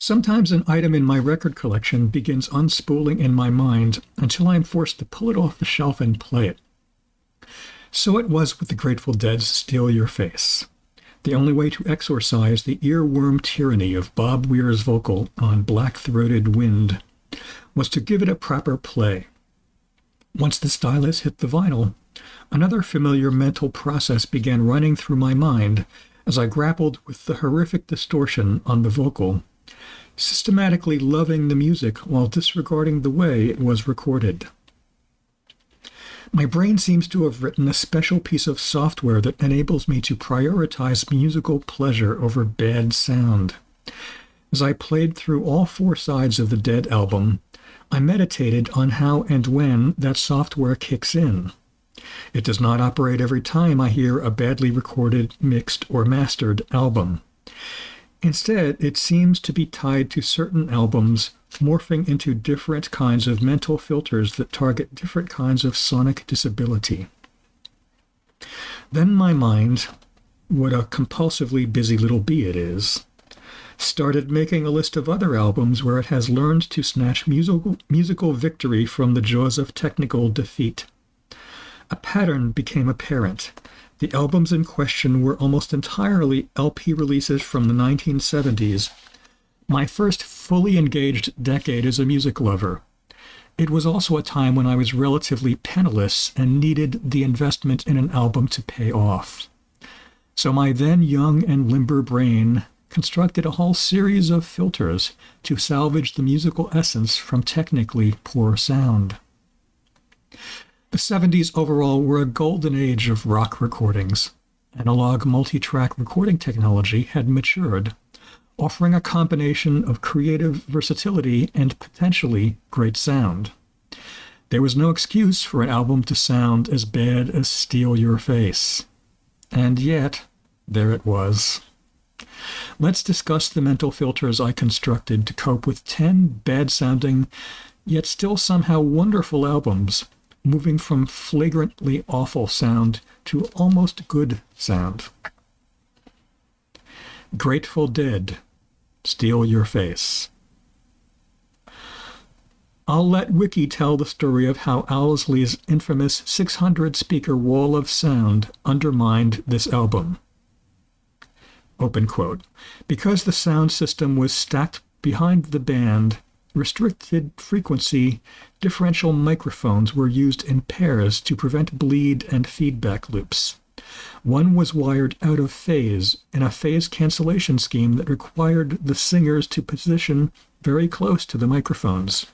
Sometimes an item in my record collection begins unspooling in my mind until I am forced to pull it off the shelf and play it. So it was with the Grateful Dead's Steal Your Face. The only way to exorcise the earworm tyranny of Bob Weir's vocal on Black-Throated Wind was to give it a proper play. Once the stylus hit the vinyl, another familiar mental process began running through my mind as I grappled with the horrific distortion on the vocal, systematically loving the music while disregarding the way it was recorded. My brain seems to have written a special piece of software that enables me to prioritize musical pleasure over bad sound. As I played through all 4 sides of the Dead album, I meditated on how and when that software kicks in. It does not operate every time I hear a badly recorded, mixed, or mastered album. Instead, it seems to be tied to certain albums, morphing into different kinds of mental filters that target different kinds of sonic disability. Then my mind, what a compulsively busy little bee it is, started making a list of other albums where it has learned to snatch musical victory from the jaws of technical defeat. A pattern became apparent. The albums in question were almost entirely LP releases from the 1970s, my first fully engaged decade as a music lover. It was also a time when I was relatively penniless and needed the investment in an album to pay off. So my then young and limber brain constructed a whole series of filters to salvage the musical essence from technically poor sound. The 70s overall were a golden age of rock recordings. Analog multi-track recording technology had matured, offering a combination of creative versatility and potentially great sound. There was no excuse for an album to sound as bad as Steal Your Face. And yet, there it was. Let's discuss the mental filters I constructed to cope with 10 bad-sounding, yet still somehow wonderful albums, moving from flagrantly awful sound to almost good sound. Grateful Dead, Steal Your Face. I'll let Wiki tell the story of how Owsley's infamous 600-speaker wall of sound undermined this album. Open quote. Because the sound system was stacked behind the band, restricted frequency differential microphones were used in pairs to prevent bleed and feedback loops. One was wired out of phase in a phase cancellation scheme that required the singers to position very close to the microphones.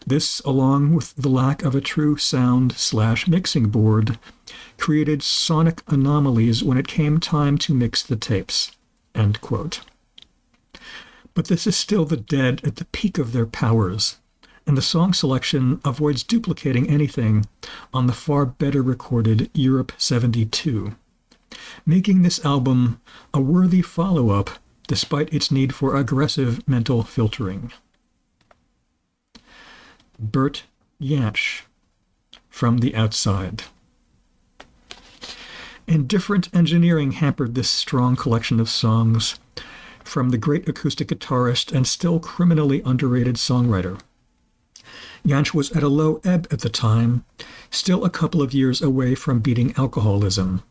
This, along with the lack of a true sound/mixing board, created sonic anomalies when it came time to mix the tapes. End quote. But this is still the Dead at the peak of their powers, and the song selection avoids duplicating anything on the far better recorded Europe 72, making this album a worthy follow-up despite its need for aggressive mental filtering. Bert Jansch, From the Outside. Indifferent engineering hampered this strong collection of songs from the great acoustic guitarist and still criminally underrated songwriter. Jansch was at a low ebb at the time, still a couple of years away from beating alcoholism.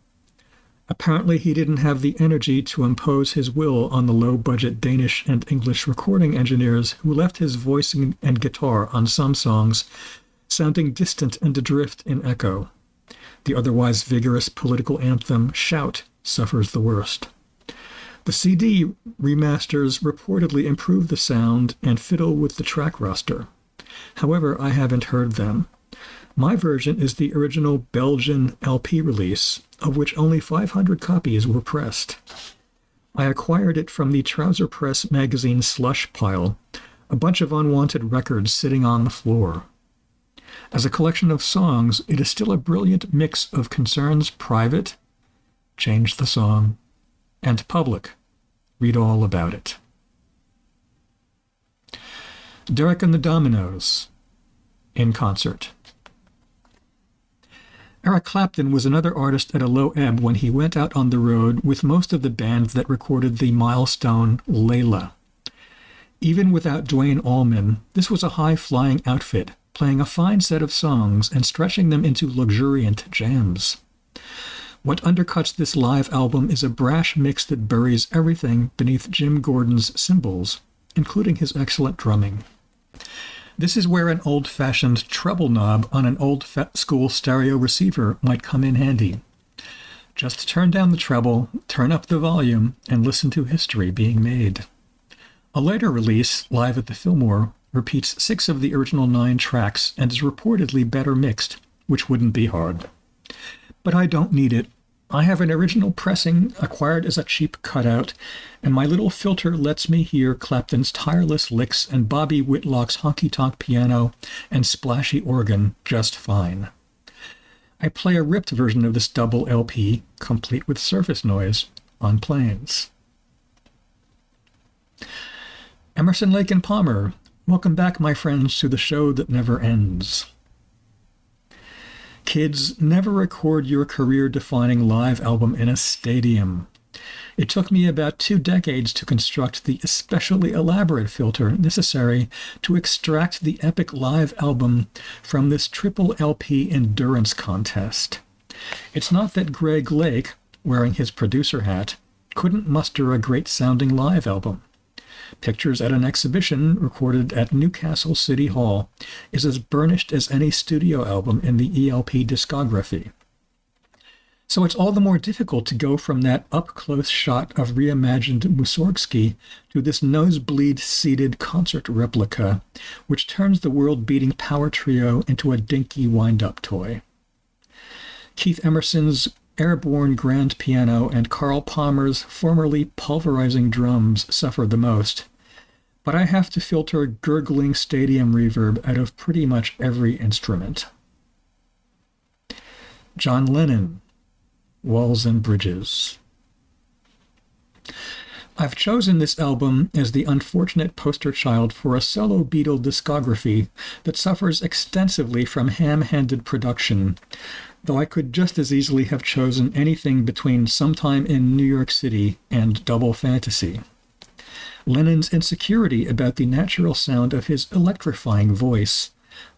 Apparently he didn't have the energy to impose his will on the low-budget Danish and English recording engineers who left his voice and guitar on some songs sounding distant and adrift in echo. The otherwise vigorous political anthem Shout suffers the worst. The CD remasters reportedly improve the sound and fiddle with the track roster. However, I haven't heard them. My version is the original Belgian LP release, of which only 500 copies were pressed. I acquired it from the Trouser Press magazine slush pile, a bunch of unwanted records sitting on the floor. As a collection of songs, it is still a brilliant mix of concerns private, change the song, and public. Read all about it. Derek and the Dominos, in concert. Eric Clapton was another artist at a low ebb when he went out on the road with most of the band that recorded the milestone Layla. Even without Duane Allman, this was a high-flying outfit, playing a fine set of songs and stretching them into luxuriant jams. What undercuts this live album is a brash mix that buries everything beneath Jim Gordon's cymbals, including his excellent drumming. This is where an old-fashioned treble knob on an old-school stereo receiver might come in handy. Just turn down the treble, turn up the volume, and listen to history being made. A later release, live at the Fillmore, repeats 6 of the original 9 tracks and is reportedly better mixed, which wouldn't be hard. But I don't need it. I have an original pressing acquired as a cheap cutout, and my little filter lets me hear Clapton's tireless licks and Bobby Whitlock's honky-tonk piano and splashy organ just fine. I play a ripped version of this double LP, complete with surface noise, on planes. Emerson, Lake and Palmer, welcome back, my friends, to the show that never ends. Kids, never record your career-defining live album in a stadium. It took me about 2 decades to construct the especially elaborate filter necessary to extract the epic live album from this triple LP endurance contest. It's not that Greg Lake, wearing his producer hat, couldn't muster a great-sounding live album. Pictures at an exhibition recorded at Newcastle City Hall is as burnished as any studio album in the ELP discography. So it's all the more difficult to go from that up-close shot of reimagined Mussorgsky to this nosebleed-seated concert replica, which turns the world-beating power trio into a dinky wind-up toy. Keith Emerson's airborne grand piano and Carl Palmer's formerly pulverizing drums suffer the most, but I have to filter gurgling stadium reverb out of pretty much every instrument. John Lennon, Walls and Bridges. I've chosen this album as the unfortunate poster child for a solo Beatle discography that suffers extensively from ham-handed production, though I could just as easily have chosen anything between Sometime in New York City and Double Fantasy. Lennon's insecurity about the natural sound of his electrifying voice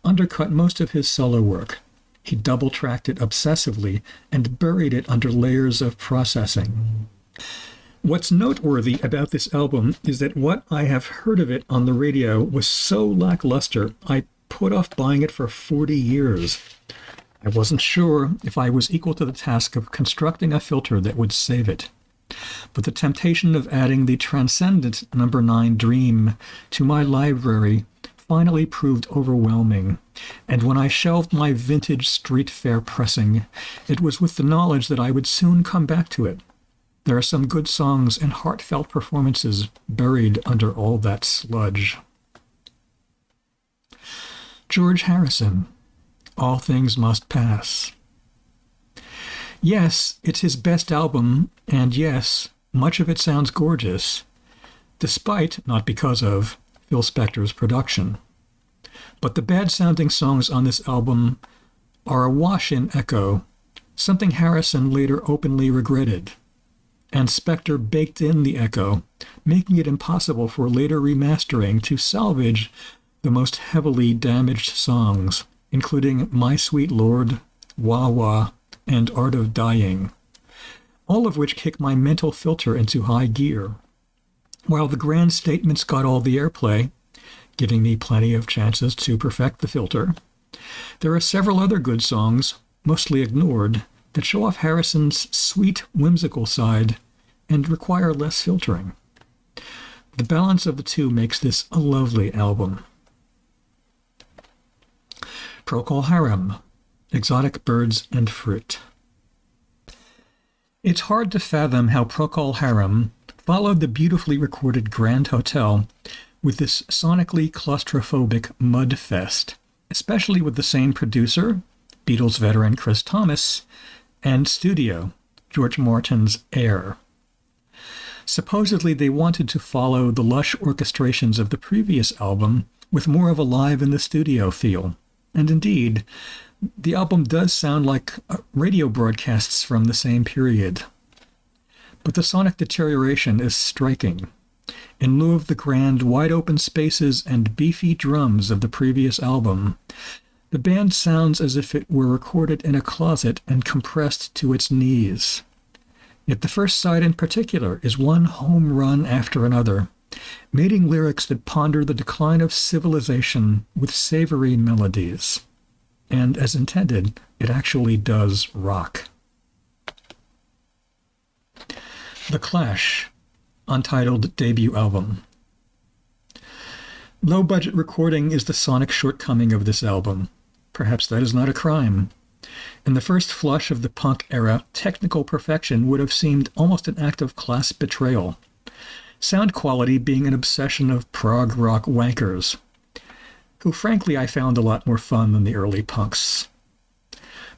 undercut most of his solo work. He double-tracked it obsessively and buried it under layers of processing. What's noteworthy about this album is that what I have heard of it on the radio was so lackluster I put off buying it for 40 years. I wasn't sure if I was equal to the task of constructing a filter that would save it. But the temptation of adding the transcendent number 9 Dream to my library finally proved overwhelming, and when I shelved my vintage street fair pressing, it was with the knowledge that I would soon come back to it. There are some good songs and heartfelt performances buried under all that sludge. George Harrison, All Things Must Pass. Yes, it's his best album, and yes, much of it sounds gorgeous, despite, not because of, Phil Spector's production. But the bad-sounding songs on this album are awash in echo, something Harrison later openly regretted. And Spector baked in the echo, making it impossible for later remastering to salvage the most heavily damaged songs, including My Sweet Lord, Wah Wah, and Art of Dying, all of which kick my mental filter into high gear. While the grand statements got all the airplay, giving me plenty of chances to perfect the filter, there are several other good songs, mostly ignored, that show off Harrison's sweet, whimsical side and require less filtering. The balance of the two makes this a lovely album. Procol Harum, Exotic Birds and Fruit. It's hard to fathom how Procol Harum followed the beautifully recorded Grand Hotel with this sonically claustrophobic mud fest, especially with the same producer, Beatles veteran Chris Thomas, and studio, George Martin's Air. Supposedly they wanted to follow the lush orchestrations of the previous album with more of a live-in-the-studio feel, and indeed, the album does sound like radio broadcasts from the same period. But the sonic deterioration is striking. in lieu of the grand, wide-open spaces and beefy drums of the previous album. The band sounds as if it were recorded in a closet and compressed to its knees. Yet the first side in particular is one home run after another, mating lyrics that ponder the decline of civilization with savory melodies. And as intended, it actually does rock. The Clash, untitled debut album. Low-budget recording is the sonic shortcoming of this album. Perhaps that is not a crime. In the first flush of the punk era, technical perfection would have seemed almost an act of class betrayal, sound quality being an obsession of prog rock wankers, who frankly I found a lot more fun than the early punks.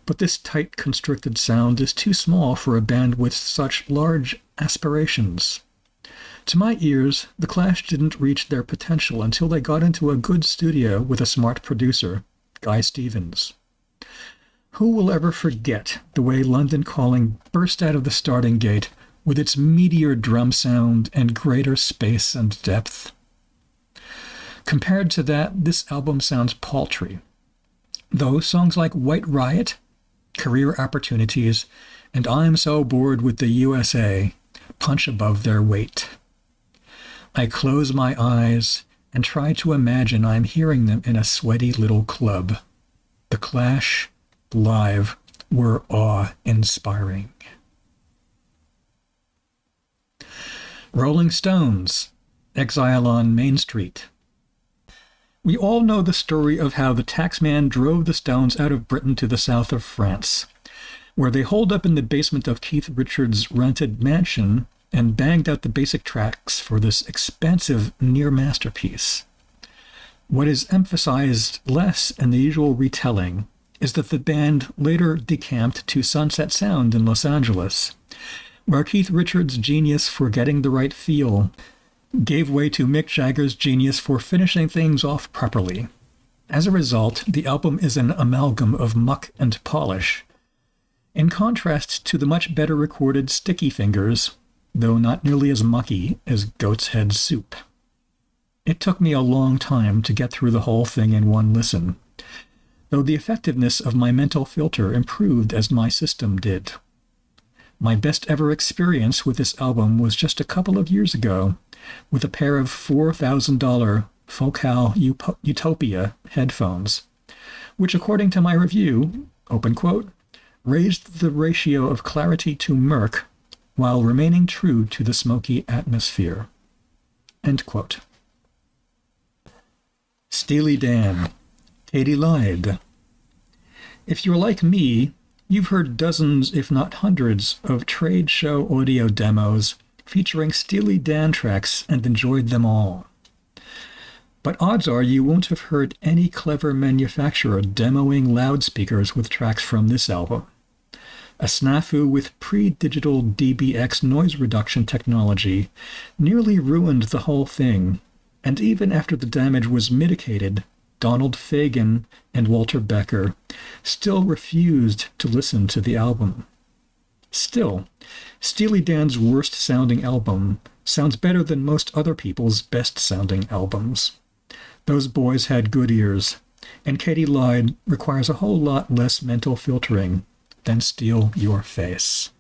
But this tight, constricted sound is too small for a band with such large aspirations. To my ears, The Clash didn't reach their potential until they got into a good studio with a smart producer, Guy Stevens. Who will ever forget the way London Calling burst out of the starting gate with its meteor drum sound and greater space and depth? Compared to that, this album sounds paltry, though songs like White Riot, Career Opportunities, and I'm So Bored with the USA punch above their weight. I close my eyes and try to imagine I'm hearing them in a sweaty little club. The Clash, live, were awe-inspiring. Rolling Stones, Exile on Main Street. We all know the story of how the taxman drove the Stones out of Britain to the south of France, where they holed up in the basement of Keith Richards' rented mansion and banged out the basic tracks for this expansive near masterpiece. What is emphasized less in the usual retelling is that the band later decamped to Sunset Sound in Los Angeles, where Keith Richards' genius for getting the right feel gave way to Mick Jagger's genius for finishing things off properly. As a result, the album is an amalgam of muck and polish, in contrast to the much better recorded Sticky Fingers, though not nearly as mucky as Goat's Head Soup. It took me a long time to get through the whole thing in one listen, though the effectiveness of my mental filter improved as my system did. My best ever experience with this album was just a couple of years ago, with a pair of $4,000 Focal Utopia headphones, which according to my review, open quote, raised the ratio of clarity to murk while remaining true to the smoky atmosphere. End quote. Steely Dan, Katy lied. If you're like me, you've heard dozens, if not hundreds, of trade show audio demos featuring Steely Dan tracks and enjoyed them all. But odds are you won't have heard any clever manufacturer demoing loudspeakers with tracks from this album. A snafu with pre-digital DBX noise reduction technology nearly ruined the whole thing, and even after the damage was mitigated, Donald Fagen and Walter Becker still refused to listen to the album. Still, Steely Dan's worst-sounding album sounds better than most other people's best-sounding albums. Those boys had good ears, and Katy Lied requires a whole lot less mental filtering than Steal Your Face.